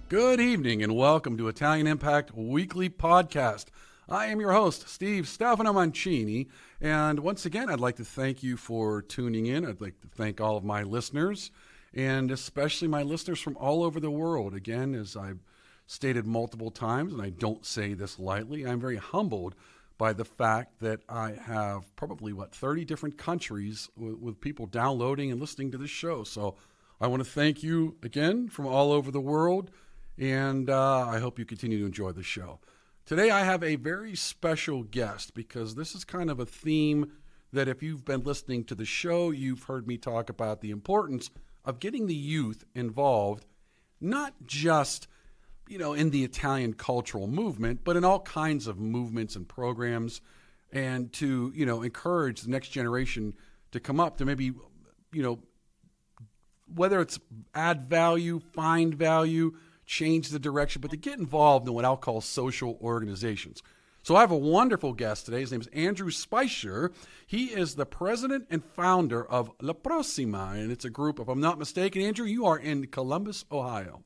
Good evening and welcome to Italian Impact Weekly Podcast. I am your host, Steve Stefano Mancini, and once again, I'd like to thank you for tuning in. I'd like to thank all of my listeners, and especially my listeners from all over the world. Again, as I've stated multiple times, and I don't say this lightly, I'm very humbled by the fact that I have probably, 30 different countries with people downloading and listening to this show. So I want to thank you again from all over the world. And I hope you continue to enjoy the show. Today I have a very special guest because this is kind of a theme that if you've been listening to the show, you've heard me talk about the importance of getting the youth involved, not just, in the Italian cultural movement, but in all kinds of movements and programs, and to, encourage the next generation to come up to maybe, whether it's add value, find value, change the direction, but to get involved in what I'll call social organizations. So I have a wonderful guest today. His name is Andrew Speicher. He is the president and founder of La Prossima, and it's a group, if I'm not mistaken, Andrew, you are in Columbus, Ohio.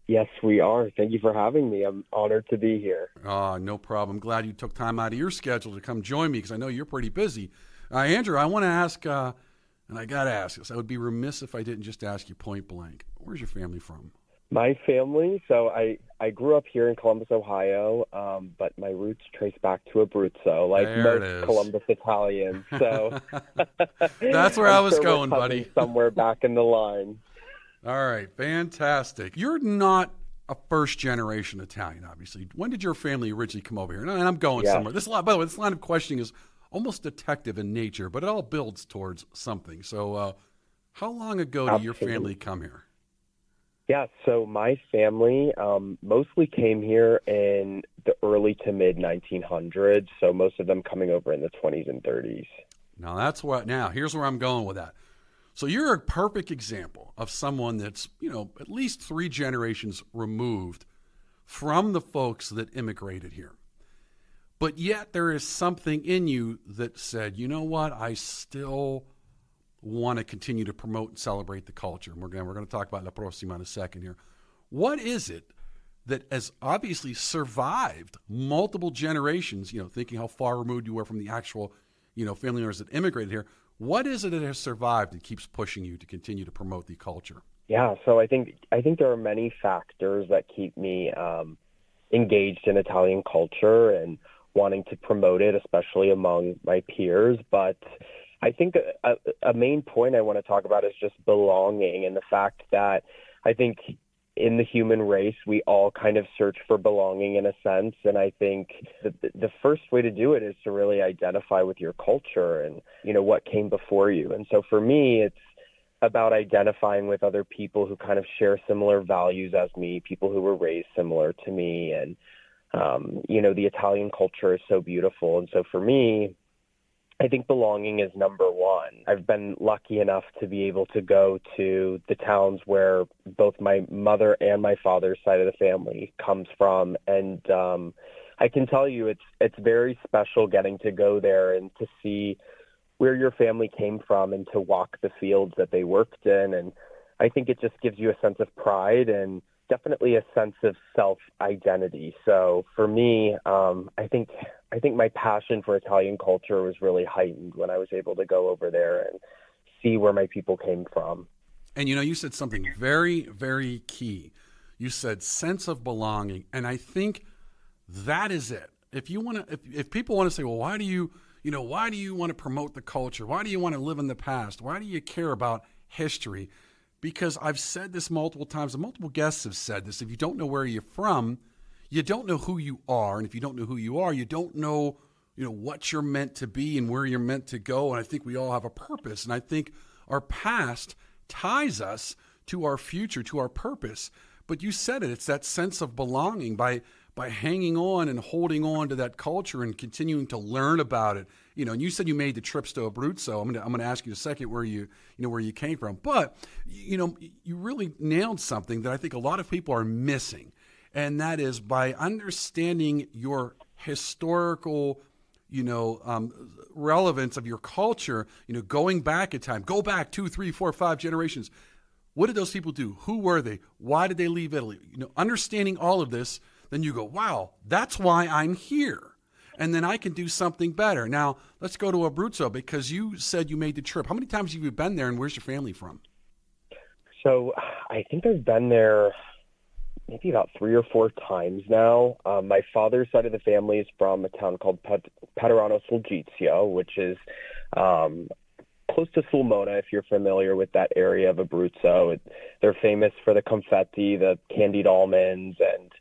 Yes, we are. Thank you for having me. I'm honored to be here. No problem. Glad you took time out of your schedule to come join me because I know you're pretty busy. Andrew, I want to ask, and I got to ask this, I would be remiss if I didn't just ask you point blank. Where's your family from? My family, so I grew up here in Columbus, Ohio, but my roots trace back to Abruzzo, like there most Columbus Italians. So that's where I was going, buddy. Somewhere back in the line. All right, fantastic. You're not a first-generation Italian, obviously. When did your family originally come over here? And I'm going somewhere. By the way, this line of questioning is almost detective in nature, but it all builds towards something. So how long ago did your family come here? Yeah, so my family mostly came here in the early to mid 1900s, so most of them coming over in the 20s and 30s. Now here's where I'm going with that. So you're a perfect example of someone that's, at least 3 generations removed from the folks that immigrated here. But yet there is something in you that said, you know what, I still want to continue to promote and celebrate the culture. And we're going to talk about La Prossima in a second here. What is it that has obviously survived multiple generations, thinking how far removed you were from the actual, family members that immigrated here? What is it that has survived that keeps pushing you to continue to promote the culture? Yeah, so I think there are many factors that keep me engaged in Italian culture and wanting to promote it, especially among my peers. But I think a main point I want to talk about is just belonging, and the fact that I think in the human race, we all kind of search for belonging in a sense. And I think the first way to do it is to really identify with your culture and, what came before you. And so for me, it's about identifying with other people who kind of share similar values as me, people who were raised similar to me. And, the Italian culture is so beautiful. And so for me, I think belonging is number one. I've been lucky enough to be able to go to the towns where both my mother and my father's side of the family comes from. And I can tell you it's very special getting to go there and to see where your family came from and to walk the fields that they worked in. And I think it just gives you a sense of pride and definitely a sense of self-identity. So for me, I think my passion for Italian culture was really heightened when I was able to go over there and see where my people came from. And you said something very, very key. You said sense of belonging, and I think that is it. If people want to say, well, why do you want to promote the culture? Why do you want to live in the past? Why do you care about history? Because I've said this multiple times, and multiple guests have said this. If you don't know where you're from, you don't know who you are. And if you don't know who you are, you don't know, what you're meant to be and where you're meant to go. And I think we all have a purpose. And I think our past ties us to our future, to our purpose. But you said it. It's that sense of belonging by hanging on and holding on to that culture and continuing to learn about it. And you said you made the trips to Abruzzo. I'm going to ask you in a second where you came from. But, you really nailed something that I think a lot of people are missing. And that is by understanding your historical, relevance of your culture, going back in time, go back 2, 3, 4, 5 generations. What did those people do? Who were they? Why did they leave Italy? Understanding all of this, then you go, wow, that's why I'm here. And then I can do something better. Now, let's go to Abruzzo, because you said you made the trip. How many times have you been there, and where's your family from? So I think I've been there maybe about 3 or 4 times now. My father's side of the family is from a town called Paderano Sulgizio, which is close to Sulmona, if you're familiar with that area of Abruzzo. They're famous for the confetti, the candied almonds, and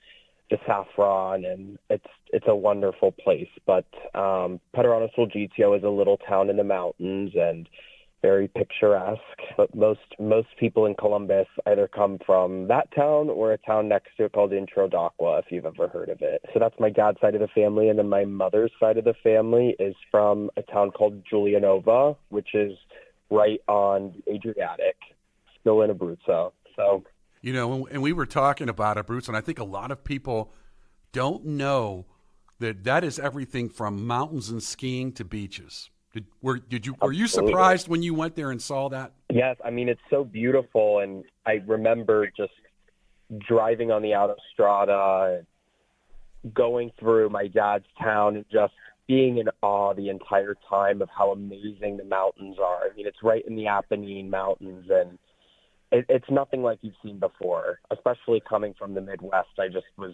the saffron, and it's a wonderful place. But Paderano Sulgizio is a little town in the mountains and very picturesque. But most people in Columbus either come from that town or a town next to it called Intro d'Acqua, if you've ever heard of it. So that's my dad's side of the family, and then my mother's side of the family is from a town called Giulianova, which is right on the Adriatic, still in Abruzzo. So, and we were talking about Abruzzo, and I think a lot of people don't know that is everything from mountains and skiing to beaches. Were you surprised when you went there and saw that? Yes, I mean, it's so beautiful, and I remember just driving on the Autostrada and going through my dad's town and just being in awe the entire time of how amazing the mountains are. I mean, it's right in the Apennine Mountains, and it's nothing like you've seen before, especially coming from the Midwest. I just was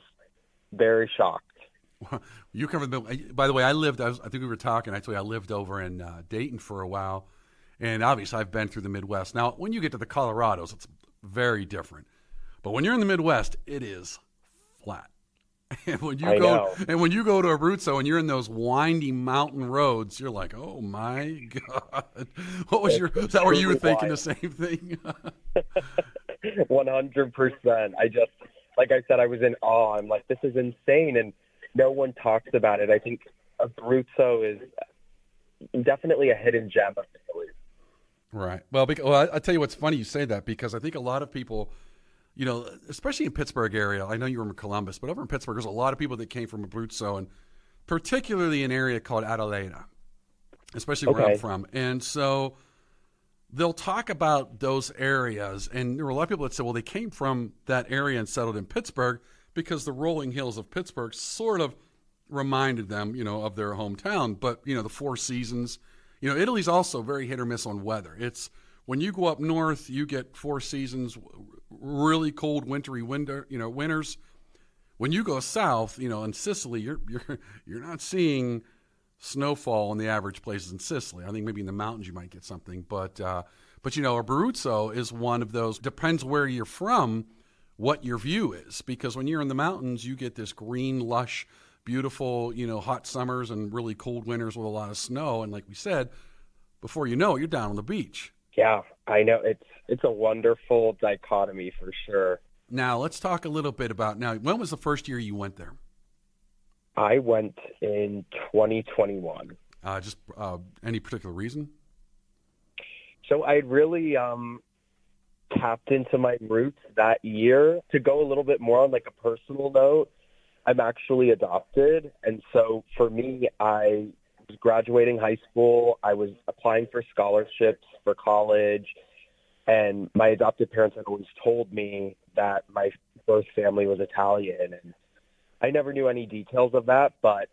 very shocked. You covered the. By the way, I think we were talking. Actually, I lived over in Dayton for a while, and obviously, I've been through the Midwest. Now, when you get to the Colorados, it's very different. But when you're in the Midwest, it is flat. And when you go to Abruzzo and you're in those windy mountain roads, you're like, oh my God! Is that where you were thinking the same thing? 100%. Like I said, I was in awe. I'm like, this is insane, and no one talks about it. I think Abruzzo is definitely a hidden gem of Italy. Right. Well, I tell you what's funny you say that, because I think a lot of people, especially in Pittsburgh area, I know you were from Columbus, but over in Pittsburgh, there's a lot of people that came from Abruzzo, and particularly an area called Adelaida, especially where I'm from. And so they'll talk about those areas, and there were a lot of people that said, well, they came from that area and settled in Pittsburgh because the rolling hills of Pittsburgh sort of reminded them, of their hometown. But, the Four Seasons, Italy's also very hit or miss on weather. It's when you go up north, you get 4 seasons, really cold, wintry winters. When you go south, in Sicily, you're not seeing snowfall in the average places in Sicily. I think maybe in the mountains you might get something, but Abruzzo is one of those. Depends where you're from, what your view is, because when you're in the mountains, you get this green, lush, beautiful, hot summers and really cold winters with a lot of snow. And like we said, before you know it, you're down on the beach. Yeah, I know. It's a wonderful dichotomy for sure. Now let's talk a little bit about when was the first year you went there? I went in 2021. Just any particular reason? So I really tapped into my roots that year. To go a little bit more on like a personal note, I'm actually adopted. And so for me, I was graduating high school. I was applying for scholarships for college. And my adopted parents had always told me that my birth family was Italian. And I never knew any details of that. But,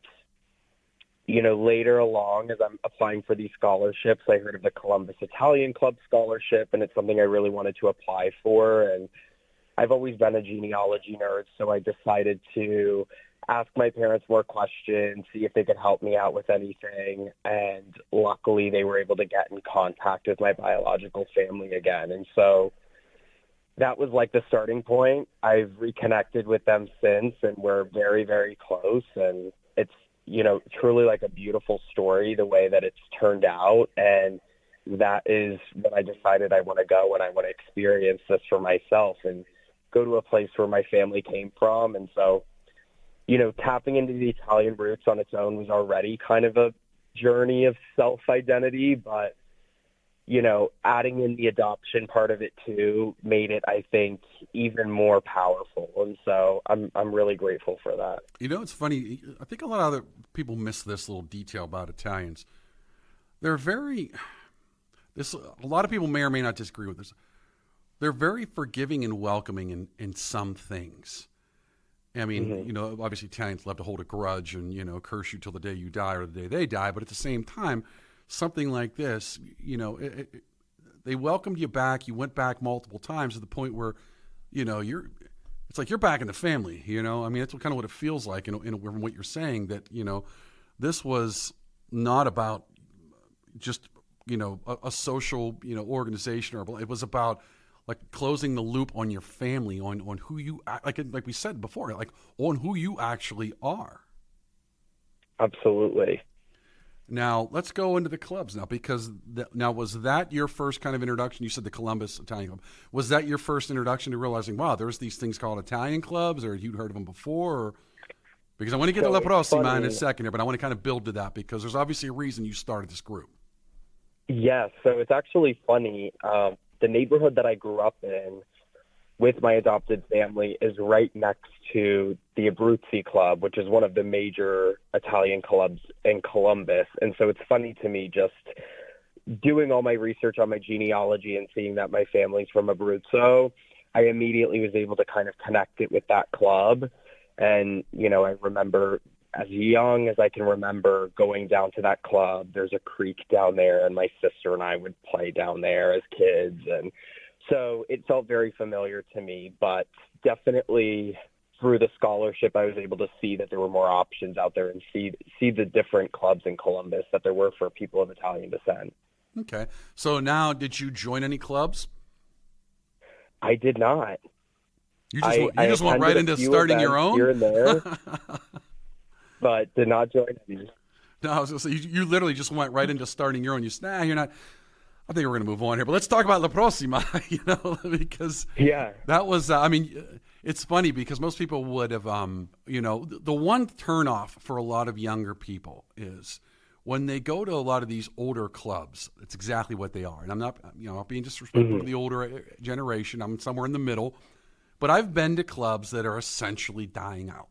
later along, as I'm applying for these scholarships, I heard of the Columbus Italian Club scholarship, and it's something I really wanted to apply for. And I've always been a genealogy nerd, so I decided to ask my parents more questions, see if they could help me out with anything. And luckily, they were able to get in contact with my biological family again. And so that was like the starting point. I've reconnected with them since, and we're very, very close. And it's, truly like a beautiful story, the way that it's turned out. And that is when I decided I want to go and I want to experience this for myself and go to a place where my family came from. And so, tapping into the Italian roots on its own was already kind of a journey of self-identity, but, adding in the adoption part of it too made it, I think, even more powerful. And so I'm really grateful for that. It's funny. I think a lot of other people miss this little detail about Italians. They're a lot of people may or may not disagree with this. they're very forgiving and welcoming in some things. I mean, Mm-hmm. obviously Italians love to hold a grudge and, curse you till the day you die or the day they die. But at the same time, something like this, they welcomed you back. You went back multiple times to the point where, it's like you're back in the family, I mean, that's kind of what it feels like from what you're saying, that, this was not about just, a social, organization, or it was about like closing the loop on your family, on who you, like we said before, like on who you actually are. Absolutely. Now let's go into the clubs now, because now, was that your first kind of introduction? You said the Columbus Italian Club. Was that your first introduction to realizing, wow, there's these things called Italian clubs, or you'd heard of them before? Or, because I want to get to La Prossima in a second here, but I want to kind of build to that, because there's obviously a reason you started this group. Yes, so it's actually funny. The neighborhood that I grew up in with my adopted family is right next to the Abruzzi Club, which is one of the major Italian clubs in Columbus. And so it's funny to me, just doing all my research on my genealogy and seeing that my family's from Abruzzo, I immediately was able to kind of connect it with that club. And, I remember as young as I can remember going down to that club. There's a creek down there, and my sister and I would play down there as kids. And so it felt very familiar to me, but definitely through the scholarship, I was able to see that there were more options out there and see the different clubs in Columbus that there were for people of Italian descent. Okay. So now, did you join any clubs? I did not. You just went right into starting your own? Here and there, but did not join any. No, I was going to say, you literally just went right into starting your own. You said, you're not. I think we're going to move on here, but let's talk about La Prossima, because that was, it's funny because most people would have, the one turnoff for a lot of younger people is when they go to a lot of these older clubs. It's exactly what they are. And I'm not, not being disrespectful to the older generation. I'm somewhere in the middle, but I've been to clubs that are essentially dying out.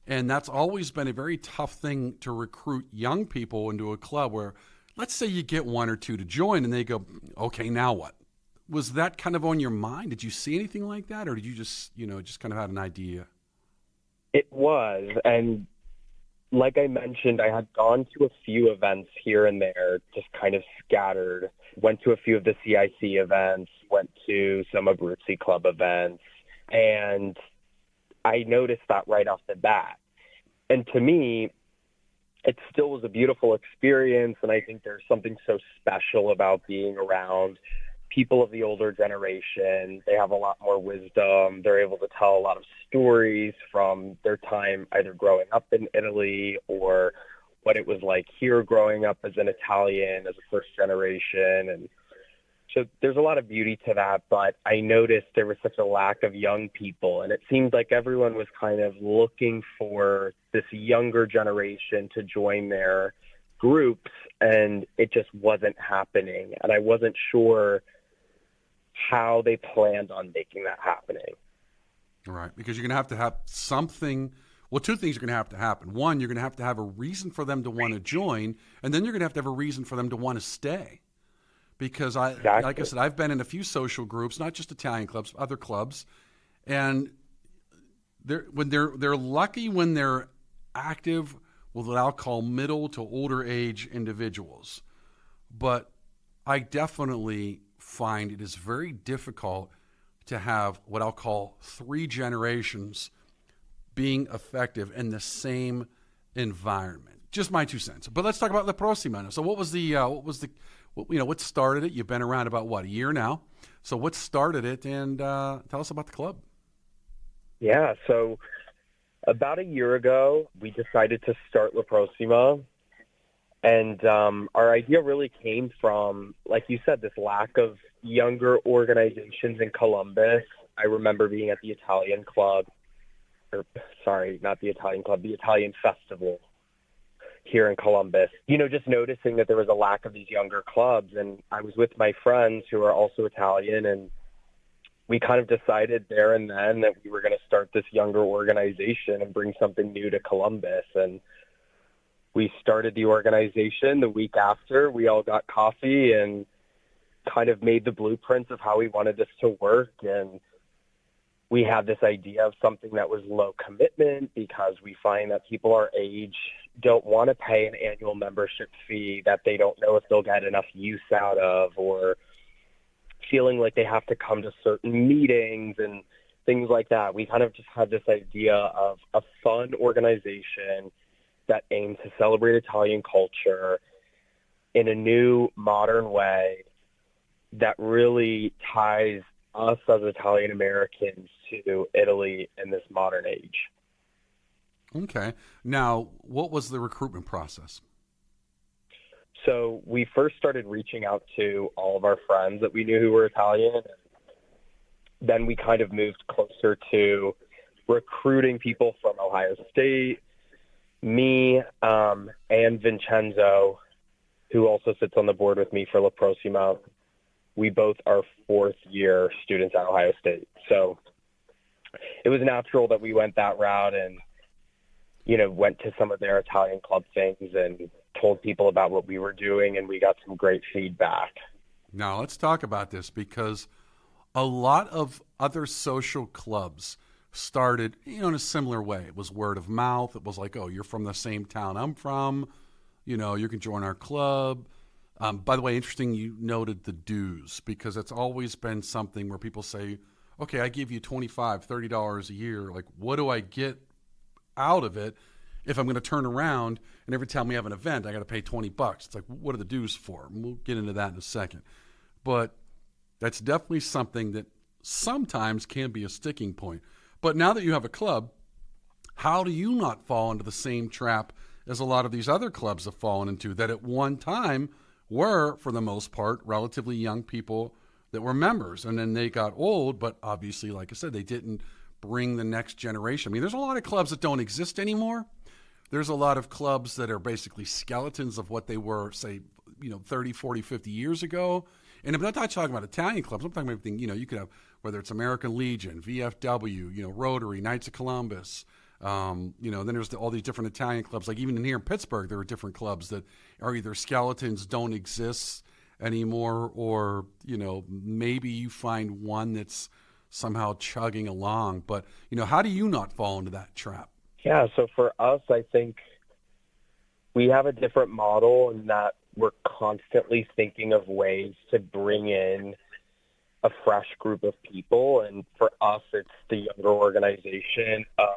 And that's always been a very tough thing to recruit young people into a club where, let's say you get one or two to join and they go, okay, now what? Was that kind of on your mind? Did you see anything like that? Or did you just, just kind of had an idea? It was. And like I mentioned, I had gone to a few events here and there, just kind of scattered. Went to a few of the CIC events, went to some Abruzzi Club events, and I noticed that right off the bat. And to me, it still was a beautiful experience, and I think there's something so special about being around people of the older generation. They have a lot more wisdom. They're able to tell a lot of stories from their time either growing up in Italy or what it was like here growing up as an Italian, as a first generation. And so there's a lot of beauty to that, but I noticed there was such a lack of young people, and it seemed like everyone was kind of looking for this younger generation to join their groups, and it just wasn't happening. And I wasn't sure how they planned on making that happening. Right, because you're going to have something. Well, two things are going to have to happen. One, you're going to have a reason for them to want to join, and then you're going to have a reason for them to want to stay. Because like I said, I've been in a few social groups, not just Italian clubs, other clubs, and they're lucky when they're active with what I'll call middle to older age individuals. But I definitely find it is very difficult to have what I'll call three generations being effective in the same environment. Just my 2 cents. But let's talk about La Prossima. So what started it? You've been around about a year now. So what started it, and tell us about the club. Yeah, so about a year ago, we decided to start La Prossima. And our idea really came from, like you said, this lack of younger organizations in Columbus. I remember being at the Italian Club, not the Italian Club, the Italian Festival here in Columbus, just noticing that there was a lack of these younger clubs. And I was with my friends who are also Italian, and we kind of decided there and then that we were going to start this younger organization and bring something new to Columbus. And we started the organization. The week after, we all got coffee and kind of made the blueprints of how we wanted this to work. And we had this idea of something that was low commitment because we find that people our age don't want to pay an annual membership fee that they don't know if they'll get enough use out of, or feeling like they have to come to certain meetings and things like that. We kind of just had this idea of a fun organization that aimed to celebrate Italian culture in a new, modern way that really ties us as Italian Americans to Italy in this modern age. Okay. Now, what was the recruitment process? So we first started reaching out to all of our friends that we knew who were Italian. Then we kind of moved closer to recruiting people from Ohio State. Me and Vincenzo, who also sits on the board with me for La Prossima, we both are fourth-year students at Ohio State. So it was natural that we went that route and, went to some of their Italian club things and told people about what we were doing, and we got some great feedback. Now, let's talk about this, because a lot of other social clubs started, in a similar way. It was word of mouth. It was like, oh, you're from the same town I'm from. You can join our club. By the way, interesting you noted the dues, because it's always been something where people say, okay, I give you $25, $30 a year. Like, what do I get out of it if I'm going to turn around and every time we have an event, I got to pay $20? It's like, what are the dues for? And we'll get into that in a second. But that's definitely something that sometimes can be a sticking point. But now that you have a club, how do you not fall into the same trap as a lot of these other clubs have fallen into, that at one time were, for the most part, relatively young people that were members, and then they got old, but obviously, like I said, they didn't bring the next generation. I mean, there's a lot of clubs that don't exist anymore. There's a lot of clubs that are basically skeletons of what they were, say, 30, 40, 50 years ago. And I'm not talking about Italian clubs. I'm talking about everything, you could have, whether it's American Legion, VFW, Rotary, Knights of Columbus. Then there's all these different Italian clubs. Like even in here in Pittsburgh, there are different clubs that are either skeletons, don't exist anymore, or, maybe you find one that's somehow chugging along. But, how do you not fall into that trap? Yeah, so for us, I think we have a different model in that we're constantly thinking of ways to bring in a fresh group of people. And for us, it's the younger organization of,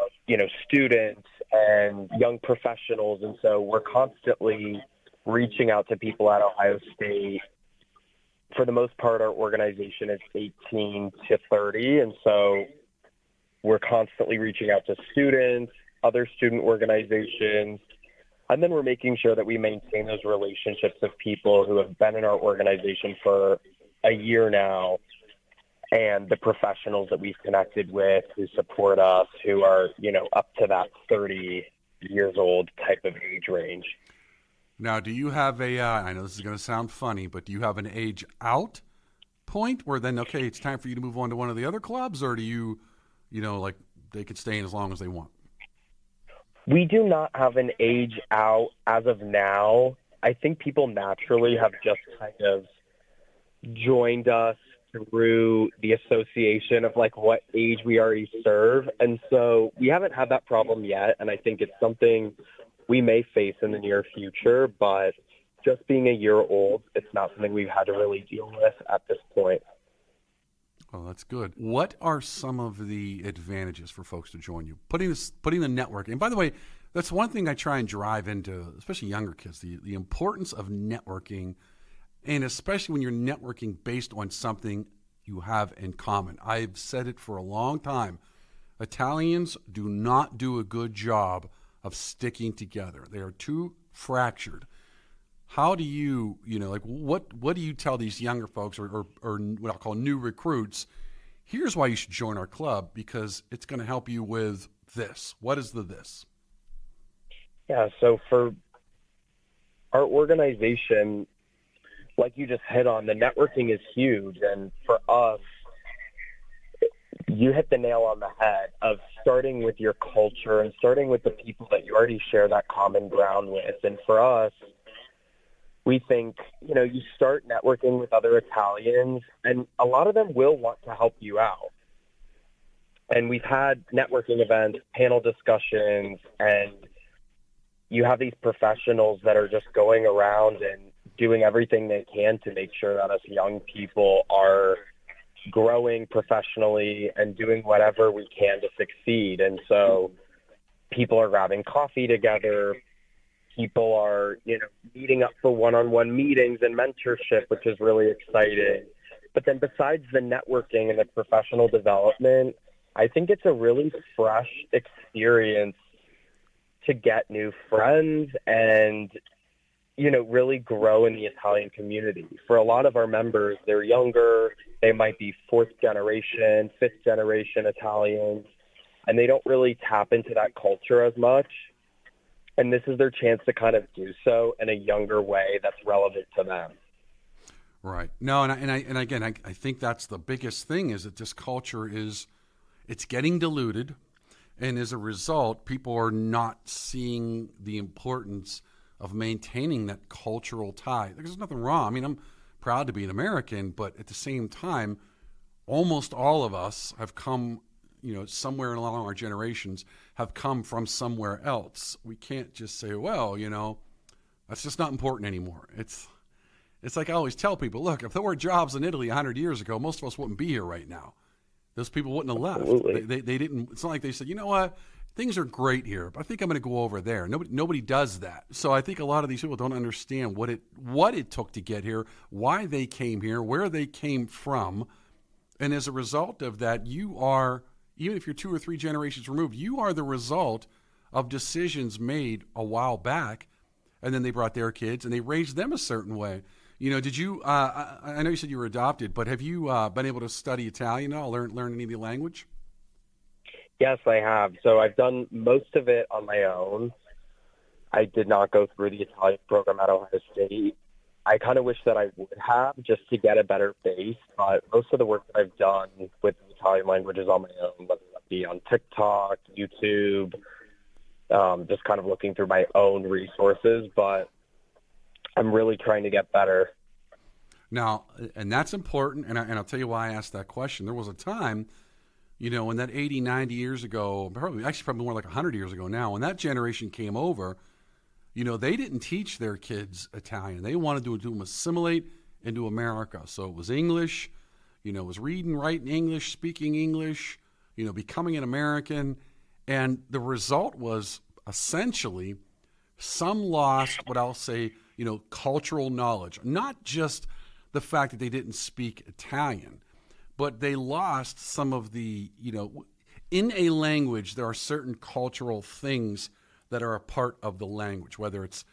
students and young professionals. And so we're constantly reaching out to people at Ohio State. For the most part, our organization is 18 to 30. And so we're constantly reaching out to students, other student organizations, and then we're making sure that we maintain those relationships of people who have been in our organization for a year now, and the professionals that we've connected with who support us, who are, up to that 30 years old type of age range. Now, do you have I know this is going to sound funny, but do you have an age out point where then, okay, it's time for you to move on to one of the other clubs, or do you, like they could stay in as long as they want? We do not have an age out as of now. I think people naturally have just kind of joined us through the association of like what age we already serve. And so we haven't had that problem yet. And I think it's something we may face in the near future, but just being a year old, it's not something we've had to really deal with at this point. Oh, that's good. What are some of the advantages for folks to join you? Putting the network. And by the way, that's one thing I try and drive into, especially younger kids, the importance of networking, and especially when you're networking based on something you have in common. I've said it for a long time. Italians do not do a good job of sticking together. They are too fractured. How do you, what do you tell these younger folks or what I'll call new recruits? Here's why you should join our club, because it's going to help you with this. What is this? Yeah, so for our organization, like you just hit on, the networking is huge. And for us, you hit the nail on the head of starting with your culture and starting with the people that you already share that common ground with. And for us, we think, you start networking with other Italians, and a lot of them will want to help you out. And we've had networking events, panel discussions, and you have these professionals that are just going around and doing everything they can to make sure that us young people are growing professionally and doing whatever we can to succeed. And so people are grabbing coffee together. People are, meeting up for one-on-one meetings and mentorship, which is really exciting. But then besides the networking and the professional development, I think it's a really fresh experience to get new friends and, really grow in the Italian community. For a lot of our members, they're younger. They might be fourth generation, fifth generation Italians, and they don't really tap into that culture as much. And this is their chance to kind of do so in a younger way that's relevant to them. Right. No, and again, I think that's the biggest thing, is that this culture it's getting diluted, and as a result, people are not seeing the importance of maintaining that cultural tie. There's nothing wrong. I mean, I'm proud to be an American, but at the same time, almost all of us have come, somewhere along our generations have come from somewhere else. We can't just say, well, that's just not important anymore. It's like I always tell people, look, if there were jobs in Italy 100 years ago, most of us wouldn't be here right now. Those people wouldn't have left. Absolutely. They didn't. It's not like they said, you know what, things are great here, but I think I'm going to go over there. Nobody does that. So I think a lot of these people don't understand what it took to get here, why they came here, where they came from, and as a result of that, you are, even if you're 2 or 3 generations removed, you are the result of decisions made a while back, and then they brought their kids and they raised them a certain way. Did you? I know you said you were adopted, but have you been able to study Italian at all? Learn any of the language? Yes, I have. So I've done most of it on my own. I did not go through the Italian program at Ohio State. I kind of wish that I would have, just to get a better base. But most of the work that I've done with the Italian language is on my own, whether that be on TikTok, YouTube, just kind of looking through my own resources. But I'm really trying to get better. Now, and that's important, and I'll tell you why I asked that question. There was a time, when that 80, 90 years ago, probably more like 100 years ago now, when that generation came over, they didn't teach their kids Italian. They wanted to do them assimilate into America. So it was English, it was reading, writing English, speaking English, becoming an American. And the result was essentially some lost what I'll say, cultural knowledge. Not just the fact that they didn't speak Italian, but they lost some of the, in a language, there are certain cultural things that are a part of the language, whether it's,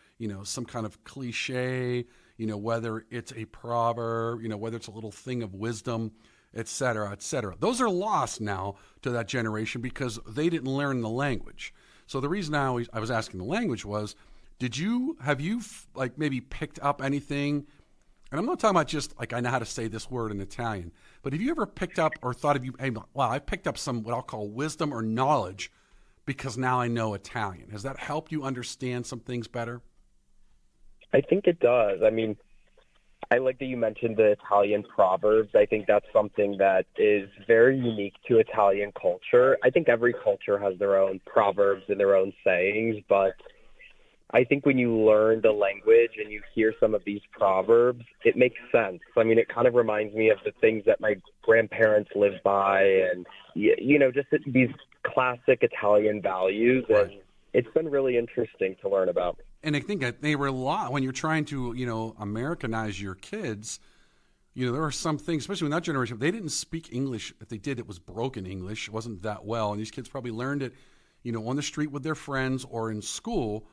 some kind of cliche, whether it's a proverb, whether it's a little thing of wisdom, et cetera, et cetera. Those are lost now to that generation because they didn't learn the language. So the reason I was asking the language was, have you maybe picked up anything? And I'm not talking about just like I know how to say this word in Italian, but have you ever picked up or thought of I picked up some what I'll call wisdom or knowledge because now I know Italian. Has that helped you understand some things better? I think it does. I mean, I like that you mentioned the Italian proverbs. I think that's something that is very unique to Italian culture. I think every culture has their own proverbs and their own sayings, but I think when you learn the language and you hear some of these proverbs, it makes sense. I mean, it kind of reminds me of the things that my grandparents lived by and, just these classic Italian values. Right. And it's been really interesting to learn about. And I think that they rely, when you're trying to, Americanize your kids, there are some things, especially in that generation, they didn't speak English. If they did, it was broken English. It wasn't that well. And these kids probably learned it, on the street with their friends or in school.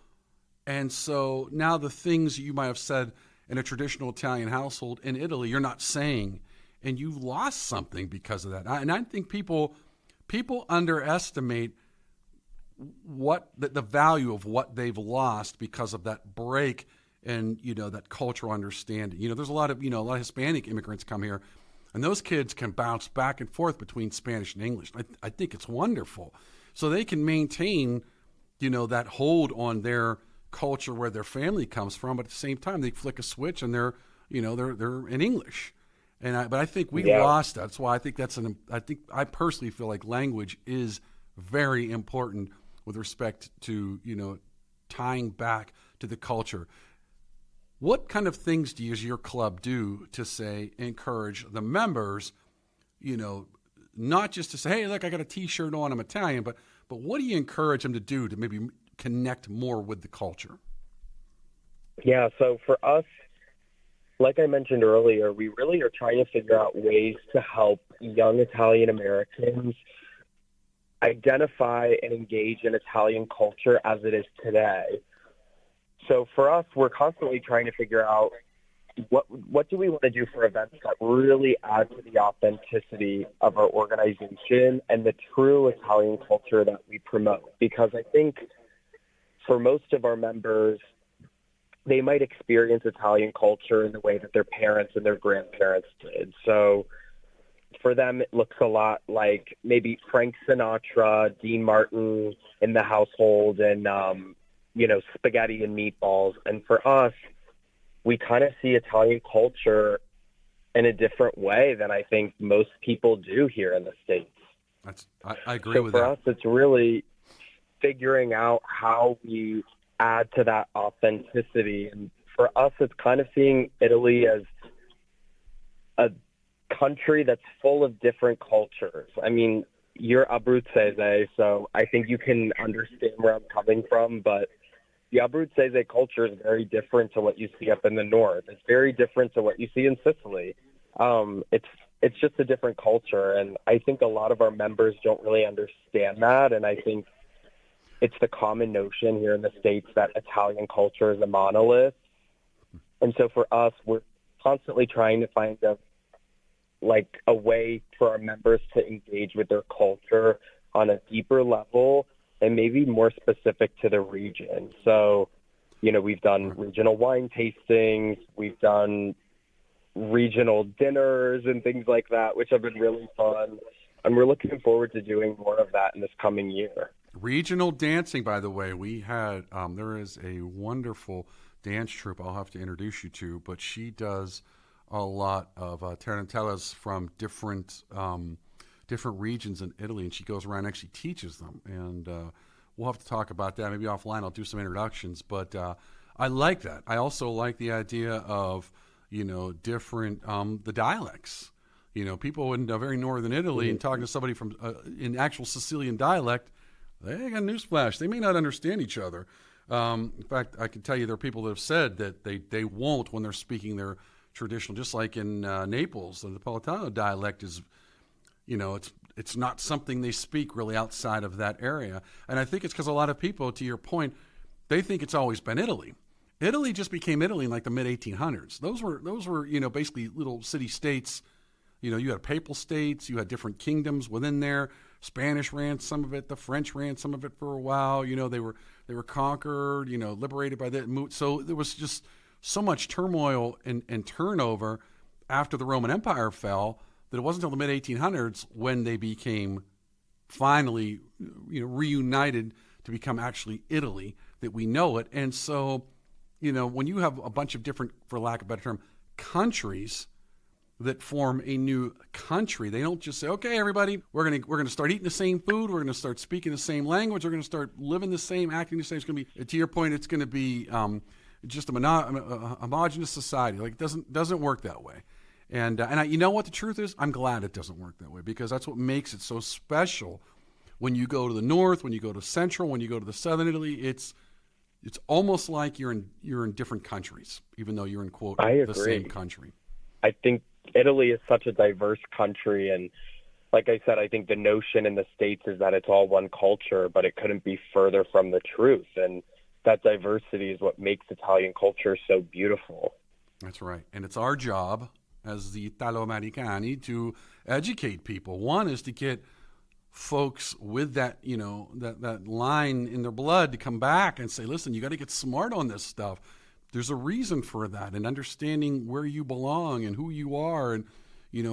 And so now the things you might have said in a traditional Italian household in Italy, you're not saying, and you've lost something because of that. And I think people underestimate what the value of what they've lost because of that break and that cultural understanding. There's a lot of Hispanic immigrants come here, and those kids can bounce back and forth between Spanish and English. I think it's wonderful, so they can maintain that hold on their culture where their family comes from, but at the same time they flick a switch and they're in English. But I think we lost that. That's why I think I personally feel like language is very important with respect to, tying back to the culture. What kind of things does your club do to say encourage the members, not just to say, hey, look, I got a T-shirt on, I'm Italian, but what do you encourage them to do to maybe connect more with the culture? Yeah, so for us, like I mentioned earlier, we really are trying to figure out ways to help young Italian Americans identify and engage in Italian culture as it is today. So for us, we're constantly trying to figure out what do we want to do for events that really add to the authenticity of our organization and the true Italian culture that we promote. Because I think for most of our members, they might experience Italian culture in the way that their parents and their grandparents did. So for them, it looks a lot like maybe Frank Sinatra, Dean Martin in the household, and, spaghetti and meatballs. And for us, we kind of see Italian culture in a different way than I think most people do here in the States. I agree with that. For us, it's really figuring out how we add to that authenticity. And for us, it's kind of seeing Italy as a country that's full of different cultures. I mean, you're Abruzzese, so I think you can understand where I'm coming from, but the Abruzzese culture is very different to what you see up in the north. It's very different to what you see in Sicily. It's just a different culture, and I think a lot of our members don't really understand that, and I think it's the common notion here in the States that Italian culture is a monolith. And so for us, we're constantly trying to find a way for our members to engage with their culture on a deeper level and maybe more specific to the region. So, we've done regional wine tastings, we've done regional dinners and things like that, which have been really fun. And we're looking forward to doing more of that in this coming year. Regional dancing, by the way, we had, there is a wonderful dance troupe I'll have to introduce you to, but she does a lot of tarantellas from different regions in Italy, and she goes around and actually teaches them. And we'll have to talk about that. Maybe offline I'll do some introductions, but I like that. I also like the idea of, different, the dialects. People in very northern Italy and talking to somebody from in actual Sicilian dialect, they got a newsflash. They may not understand each other. In fact, I can tell you there are people that have said that they won't when they're speaking their traditional, just like in Naples, the Napolitano dialect is, it's not something they speak really outside of that area. And I think it's because a lot of people, to your point, they think it's always been Italy. Italy just became Italy in like the mid-1800s. Those were basically little city-states. You had papal states, you had different kingdoms within there. Spanish ran some of it, the French ran some of it for a while. They were conquered, liberated by that. So there was just so much turmoil and turnover after the Roman Empire fell that it wasn't until the mid-1800s when they became finally, reunited to become actually Italy that we know it. And so, when you have a bunch of different, for lack of a better term, countries that form a new country, they don't just say, okay, everybody, we're gonna start eating the same food, we're gonna start speaking the same language, we're gonna start living the same, acting the same. It's gonna be, to your point, it's gonna be just a homogenous society. Like, it doesn't work that way. And you know what the truth is? I'm glad it doesn't work that way, because that's what makes it so special. When you go to the north, when you go to central, when you go to the southern Italy, it's almost like you're in different countries, even though you're in, quote, the same country. I think Italy is such a diverse country, and like I said, I think the notion in the States is that it's all one culture, but it couldn't be further from the truth. And that diversity is what makes Italian culture so beautiful. That's right. And it's our job as the Italo-Americani to educate people. One is to get folks with that, that line in their blood to come back and say, listen, you got to get smart on this stuff. There's a reason for that, and understanding where you belong and who you are, and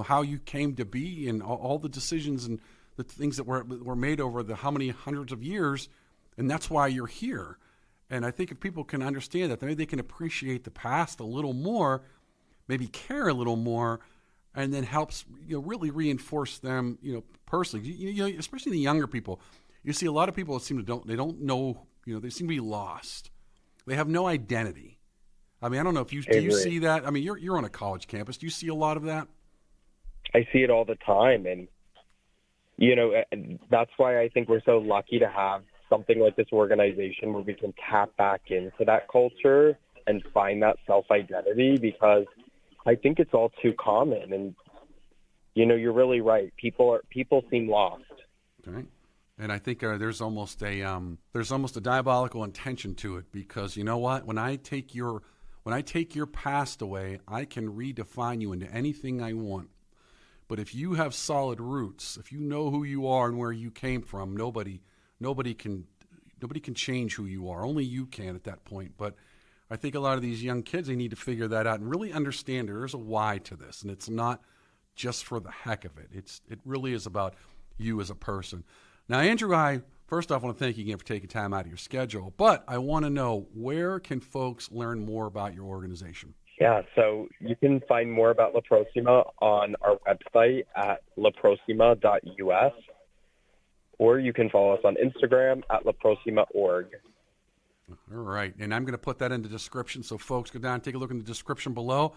how you came to be, and all the decisions and the things that were made over the how many hundreds of years, and that's why you're here. And I think if people can understand that, maybe they can appreciate the past a little more, maybe care a little more, and then helps really reinforce them personally. Especially the younger people. You see a lot of people that seem to don't know, they seem to be lost. They have no identity. I mean, I don't know if do you see that? I mean, you're on a college campus. Do you see a lot of that? I see it all the time, and that's why I think we're so lucky to have something like this organization where we can tap back into that culture and find that self-identity, because I think it's all too common. And, you're really right. People seem lost. Okay. And I think there's almost a diabolical intention to it, because you know what? When I take your past away, I can redefine you into anything I want. But if you have solid roots, if you know who you are and where you came from, nobody can change who you are. Only you can at that point. But I think a lot of these young kids, they need to figure that out and really understand there's a why to this, and it's not just for the heck of it. It really is about you as a person. Now, Andrew, I first off want to thank you again for taking time out of your schedule, but I want to know, where can folks learn more about your organization? Yeah, so you can find more about La Proxima on our website at laproxima.us, or you can follow us on Instagram at laproxima.org. All right, and I'm going to put that in the description, so folks go down and take a look in the description below.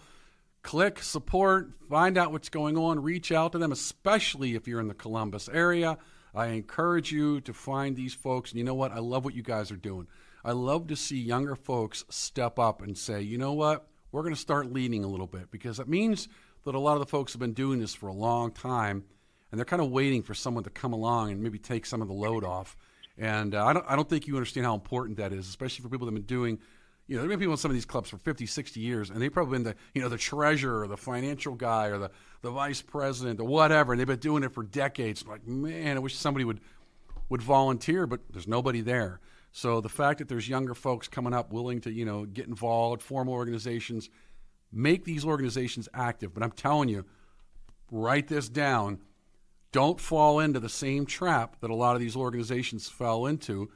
Click support, find out what's going on, reach out to them, especially if you're in the Columbus area. I encourage you to find these folks, and you know what? I love what you guys are doing. I love to see younger folks step up and say, you know what? We're going to start leading a little bit, because it means that a lot of the folks have been doing this for a long time, and they're kind of waiting for someone to come along and maybe take some of the load off. And I don't think you understand how important that is, especially for people that have been doing, there have been people in some of these clubs for 50, 60 years, and they've probably been the treasurer or the financial guy or the vice president or whatever, and they've been doing it for decades. Like, man, I wish somebody would volunteer, but there's nobody there. So the fact that there's younger folks coming up willing to, get involved, form organizations, make these organizations active. But I'm telling you, write this down. Don't fall into the same trap that a lot of these organizations fell into.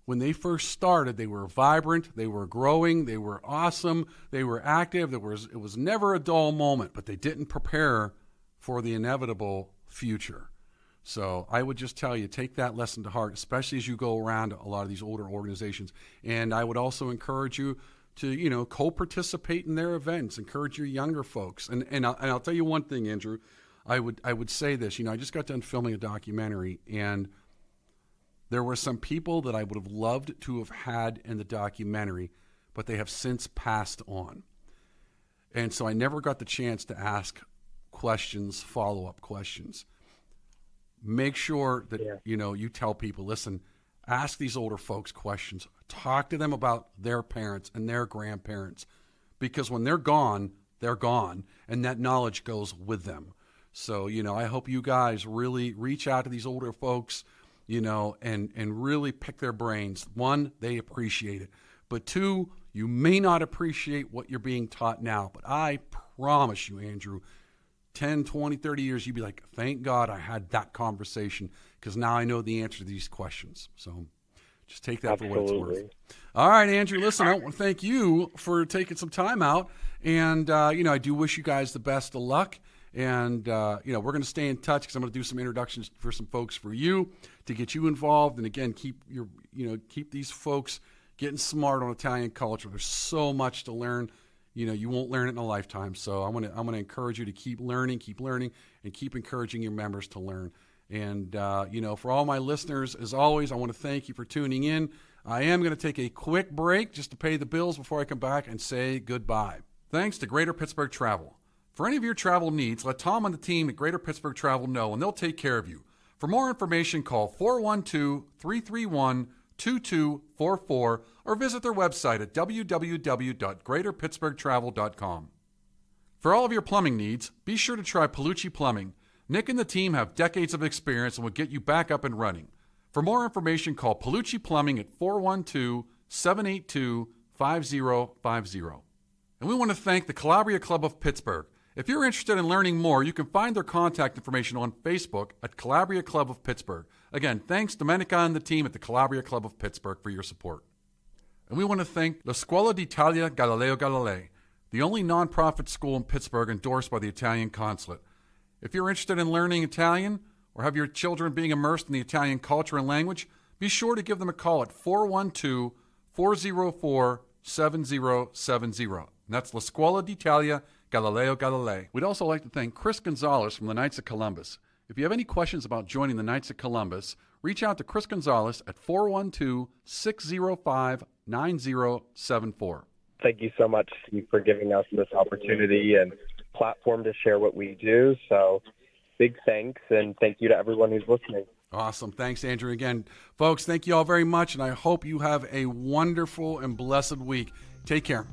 When they first started, they were vibrant, they were growing, they were awesome, they were active. It was never a dull moment, but they didn't prepare for the inevitable future. So I would just tell you, take that lesson to heart, especially as you go around a lot of these older organizations. And I would also encourage you to, co-participate in their events, encourage your younger folks. And I'll tell you one thing, Andrew, I would say this, I just got done filming a documentary, and there were some people that I would have loved to have had in the documentary, but they have since passed on. And so I never got the chance to ask questions, follow-up questions. Make sure that, you tell people, listen, ask these older folks questions. Talk to them about their parents and their grandparents, because when they're gone, and that knowledge goes with them. So, I hope you guys really reach out to these older folks, and really pick their brains. One, they appreciate it. But two, you may not appreciate what you're being taught now. But I promise you, Andrew, 10, 20, 30 years, you'd be like, thank God I had that conversation, because now I know the answer to these questions. So just take that for what it's worth. All right, Andrew, listen, I want to thank you for taking some time out. And, I do wish you guys the best of luck. And, we're going to stay in touch, because I'm going to do some introductions for some folks for you to get you involved. And, again, keep these folks getting smart on Italian culture. There's so much to learn. You won't learn it in a lifetime. So I'm going to encourage you to keep learning, and keep encouraging your members to learn. And, for all my listeners, as always, I want to thank you for tuning in. I am going to take a quick break just to pay the bills before I come back and say goodbye. Thanks to Greater Pittsburgh Travel. For any of your travel needs, let Tom and the team at Greater Pittsburgh Travel know, and they'll take care of you. For more information, call 412-331-2244 or visit their website at www.greaterpittsburghtravel.com. For all of your plumbing needs, be sure to try Palucci Plumbing. Nick and the team have decades of experience and will get you back up and running. For more information, call Palucci Plumbing at 412-782-5050. And we want to thank the Calabria Club of Pittsburgh. If you're interested in learning more, you can find their contact information on Facebook at Calabria Club of Pittsburgh. Again, thanks Domenica and the team at the Calabria Club of Pittsburgh for your support. And we want to thank La Scuola d'Italia Galileo Galilei, the only nonprofit school in Pittsburgh endorsed by the Italian Consulate. If you're interested in learning Italian or have your children being immersed in the Italian culture and language, be sure to give them a call at 412-404-7070. And that's La Scuola d'Italia Galileo Galilei. We'd also like to thank Chris Gonzalez from the Knights of Columbus. If you have any questions about joining the Knights of Columbus, reach out to Chris Gonzalez at 412-605-9074. Thank you so much, Steve, for giving us this opportunity and platform to share what we do. So big thanks, and thank you to everyone who's listening. Awesome. Thanks, Andrew. Again, folks, thank you all very much, and I hope you have a wonderful and blessed week. Take care.